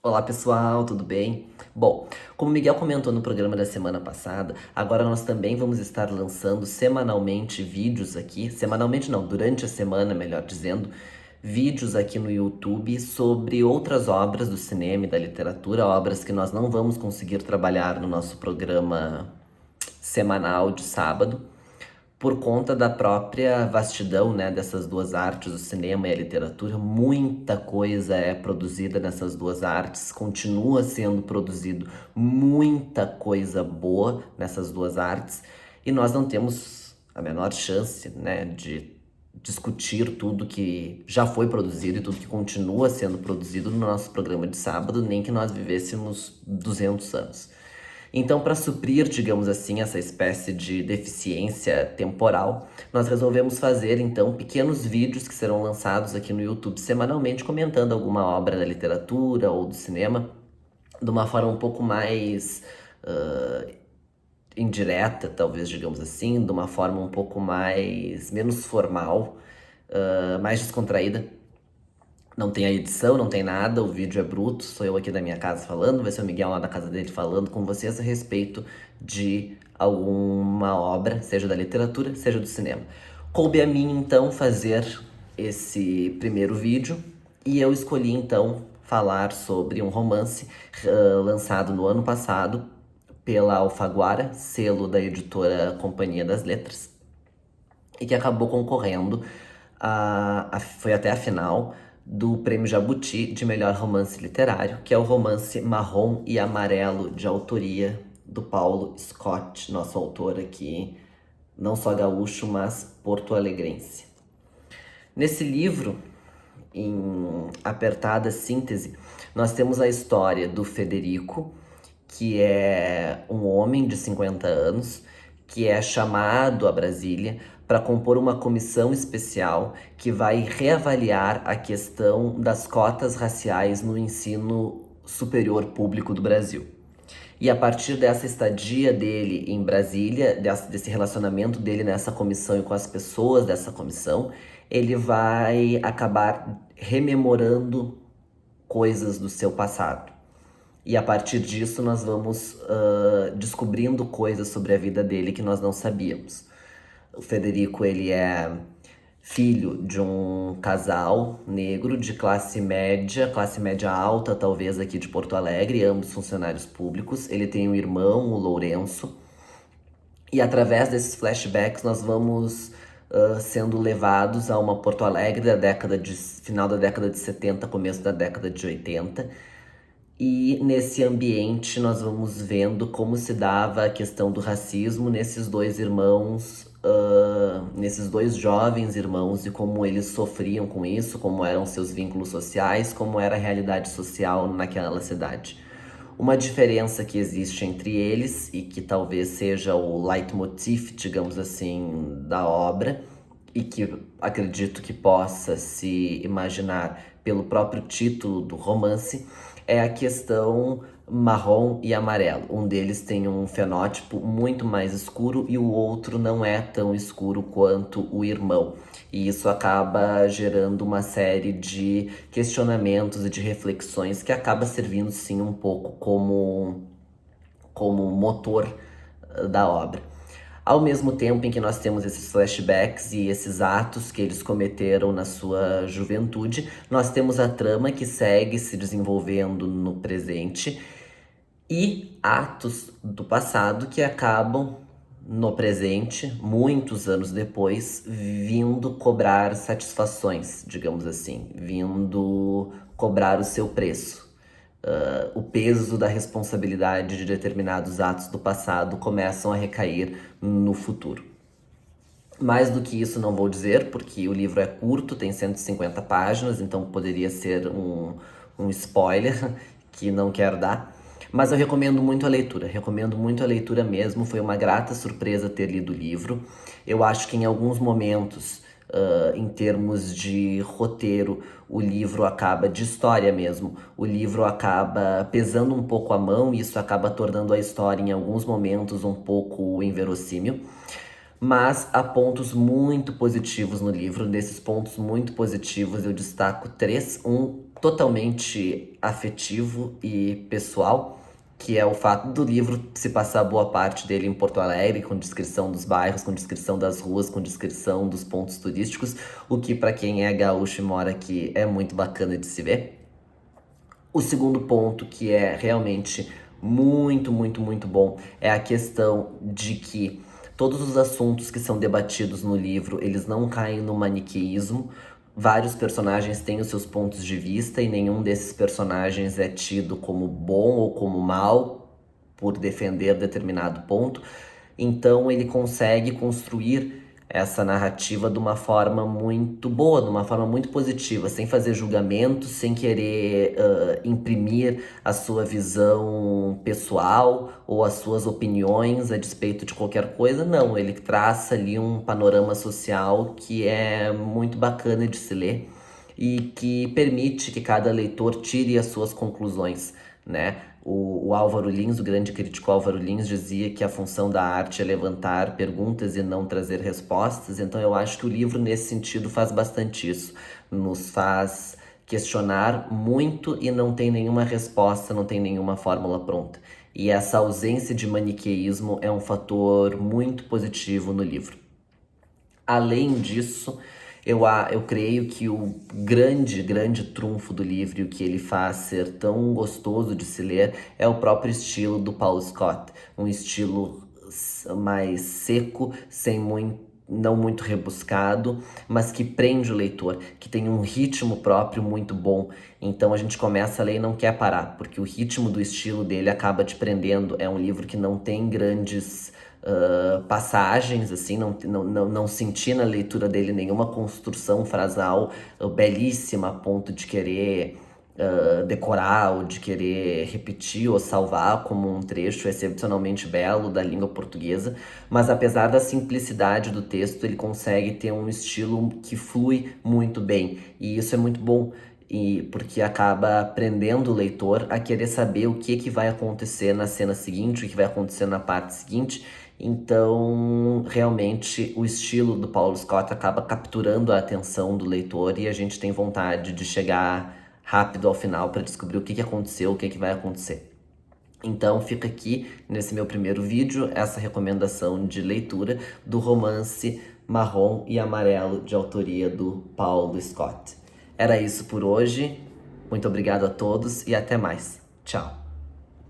Olá pessoal, tudo bem? Bom, como o Miguel comentou no programa da semana passada, agora nós também vamos estar lançando semanalmente vídeos aqui, semanalmente não, durante a semana, melhor dizendo, vídeos aqui no YouTube sobre outras obras do cinema e da literatura, obras que nós não vamos conseguir trabalhar no nosso programa semanal de sábado por conta da própria vastidão, né, dessas duas artes, o cinema e a literatura. Muita coisa é produzida nessas duas artes, continua sendo produzido muita coisa boa nessas duas artes, e nós não temos a menor chance, né, de discutir tudo que já foi produzido e tudo que continua sendo produzido no nosso programa de sábado, nem que nós vivêssemos 200 anos. Então, para suprir, digamos assim, essa espécie de deficiência temporal, nós resolvemos fazer então pequenos vídeos que serão lançados aqui no YouTube semanalmente, comentando alguma obra da literatura ou do cinema de uma forma um pouco mais indireta, talvez, digamos assim, de uma forma um pouco mais menos formal, mais descontraída. Não tem a edição, não tem nada, o vídeo é bruto, sou eu aqui da minha casa falando, vai ser o Miguel lá da casa dele falando com vocês a respeito de alguma obra, seja da literatura, seja do cinema. Coube a mim, então, fazer esse primeiro vídeo e eu escolhi, então, falar sobre um romance lançado no ano passado pela Alfaguara, selo da editora Companhia das Letras, e que acabou concorrendo foi até a final do Prêmio Jabuti de Melhor Romance Literário, que é o romance Marrom e Amarelo, de autoria do Paulo Scott, nosso autor aqui, não só gaúcho, mas porto-alegrense. Nesse livro, em apertada síntese, nós temos a história do Federico, que é um homem de 50 anos, que é chamado a Brasília para compor uma comissão especial que vai reavaliar a questão das cotas raciais no ensino superior público do Brasil. E a partir dessa estadia dele em Brasília, desse relacionamento dele nessa comissão e com as pessoas dessa comissão, ele vai acabar rememorando coisas do seu passado. E a partir disso nós vamos descobrindo coisas sobre a vida dele que nós não sabíamos. O Federico, ele é filho de um casal negro de classe média alta, talvez aqui de Porto Alegre, ambos funcionários públicos. Ele tem um irmão, o Lourenço, e através desses flashbacks nós vamos sendo levados a uma Porto Alegre final da década de 70, começo da década de 80. E nesse ambiente nós vamos vendo como se dava a questão do racismo nesses dois irmãos, nesses dois jovens irmãos, e como eles sofriam com isso, como eram seus vínculos sociais, como era a realidade social naquela cidade. Uma diferença que existe entre eles, e que talvez seja o leitmotiv, digamos assim, da obra, e que acredito que possa se imaginar pelo próprio título do romance, é a questão marrom e amarelo. Um deles tem um fenótipo muito mais escuro e o outro não é tão escuro quanto o irmão. E isso acaba gerando uma série de questionamentos e de reflexões que acaba servindo sim um pouco como motor da obra. Ao mesmo tempo em que nós temos esses flashbacks e esses atos que eles cometeram na sua juventude, nós temos a trama que segue se desenvolvendo no presente e atos do passado que acabam no presente, muitos anos depois, vindo cobrar satisfações, digamos assim, vindo cobrar o seu preço. O peso da responsabilidade de determinados atos do passado começam a recair no futuro. Mais do que isso não vou dizer, porque o livro é curto, tem 150 páginas, então poderia ser um spoiler que não quero dar. Mas eu recomendo muito a leitura mesmo. Foi uma grata surpresa ter lido o livro. Eu acho que em alguns momentos, em termos de roteiro, o livro acaba, de história mesmo, o livro acaba pesando um pouco a mão e isso acaba tornando a história em alguns momentos um pouco inverossímil. mas há pontos muito positivos no livro. Desses pontos muito positivos eu destaco três. Um totalmente afetivo e pessoal, que é o fato do livro se passar boa parte dele em Porto Alegre, com descrição dos bairros, com descrição das ruas, com descrição dos pontos turísticos, o que para quem é gaúcho e mora aqui é muito bacana de se ver. O segundo ponto, que é realmente muito bom, é a questão de que todos os assuntos que são debatidos no livro, eles não caem no maniqueísmo. Vários personagens têm os seus pontos de vista e nenhum desses personagens é tido como bom ou como mal por defender determinado ponto. Então ele consegue construir essa narrativa de uma forma muito boa, de uma forma muito positiva, sem fazer julgamentos, sem querer imprimir a sua visão pessoal ou as suas opiniões a despeito de qualquer coisa. Não, ele traça ali um panorama social que é muito bacana de se ler e que permite que cada leitor tire as suas conclusões, né? O Álvaro Lins, o grande crítico Álvaro Lins, dizia que a função da arte é levantar perguntas e não trazer respostas. Então eu acho que o livro, nesse sentido, faz bastante isso. Nos faz questionar muito e não tem nenhuma resposta, não tem nenhuma fórmula pronta. E essa ausência de maniqueísmo é um fator muito positivo no livro. Além disso, eu creio que o grande trunfo do livro e o que ele faz ser tão gostoso de se ler é o próprio estilo do Paul Scott. Um estilo mais seco, sem muito, não muito rebuscado, mas que prende o leitor, que tem um ritmo próprio muito bom. Então a gente começa a ler e não quer parar, porque o ritmo do estilo dele acaba te prendendo. É um livro que não tem grandes passagens, assim, não senti na leitura dele nenhuma construção frasal belíssima a ponto de querer decorar ou de querer repetir ou salvar como um trecho excepcionalmente belo da língua portuguesa, mas apesar da simplicidade do texto, ele consegue ter um estilo que flui muito bem, e isso é muito bom. E porque acaba prendendo o leitor a querer saber o que vai acontecer na cena seguinte, o que vai acontecer na parte seguinte. Então, realmente, o estilo do Paul Scott acaba capturando a atenção do leitor e a gente tem vontade de chegar rápido ao final para descobrir o que aconteceu, o que vai acontecer. Então fica aqui, nesse meu primeiro vídeo, essa recomendação de leitura do romance Marrom e Amarelo, de autoria do Paul Scott. Era isso por hoje, muito obrigado a todos e até mais. Tchau!